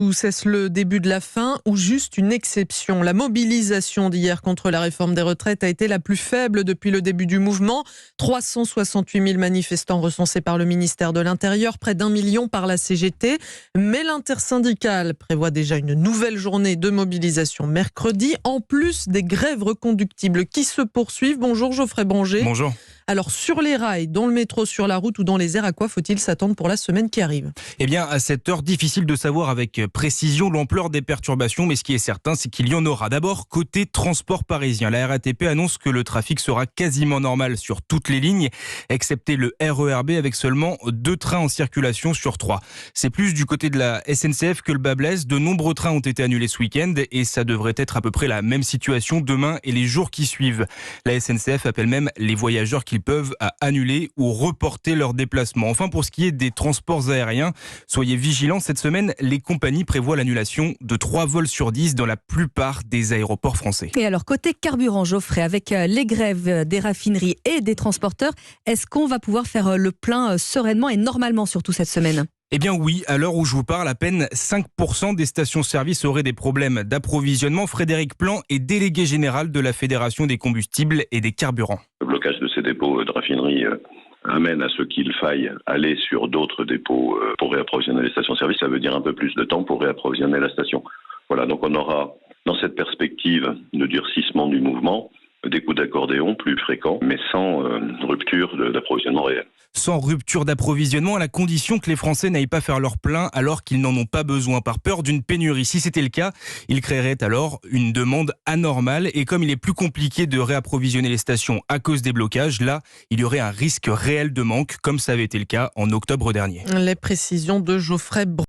Ou cesse le début de la fin ou juste une exception? La mobilisation d'hier contre la réforme des retraites a été la plus faible depuis le début du mouvement. 368 000 manifestants recensés par le ministère de l'Intérieur, près d'1 million par la CGT. Mais l'intersyndicale prévoit déjà une nouvelle journée de mobilisation mercredi, en plus des grèves reconductibles qui se poursuivent. Bonjour Geoffrey Banger. Bonjour. Alors sur les rails, dans le métro, sur la route ou dans les airs, à quoi faut-il s'attendre pour la semaine qui arrive? Eh bien, à cette heure, difficile de savoir avec précision l'ampleur des perturbations, mais ce qui est certain, c'est qu'il y en aura. D'abord, côté transport parisien, la RATP annonce que le trafic sera quasiment normal sur toutes les lignes, excepté le RER B avec seulement 2 trains en circulation sur 3. C'est plus du côté de la SNCF que le bas blesse. De nombreux trains ont été annulés ce week-end et ça devrait être à peu près la même situation demain et les jours qui suivent. La SNCF appelle même les voyageurs qu'ils peuvent à annuler ou reporter leur déplacement. Enfin, pour ce qui est des transports aériens, soyez vigilants. Cette semaine, les compagnies prévoient l'annulation de 3 vols sur 10 dans la plupart des aéroports français. Et alors, côté carburant, Geoffrey, avec les grèves des raffineries et des transporteurs, est-ce qu'on va pouvoir faire le plein sereinement et normalement, surtout cette semaine ? Eh bien oui, à l'heure où je vous parle, à peine 5% des stations-service auraient des problèmes d'approvisionnement. Frédéric Plan est délégué général de la Fédération des combustibles et des carburants. Le blocage de ces dépôts de raffinerie amène à ce qu'il faille aller sur d'autres dépôts pour réapprovisionner les stations-service. Ça veut dire un peu plus de temps pour réapprovisionner la station. Voilà, donc on aura dans cette perspective de durcissement du mouvement des coups d'accordéon plus fréquents, mais sans rupture d'approvisionnement réel. Sans rupture d'approvisionnement, à la condition que les Français n'aillent pas faire leur plein alors qu'ils n'en ont pas besoin, par peur d'une pénurie. Si c'était le cas, ils créeraient alors une demande anormale. Et comme il est plus compliqué de réapprovisionner les stations à cause des blocages, là, il y aurait un risque réel de manque, comme ça avait été le cas en octobre dernier. Les précisions de Geoffrey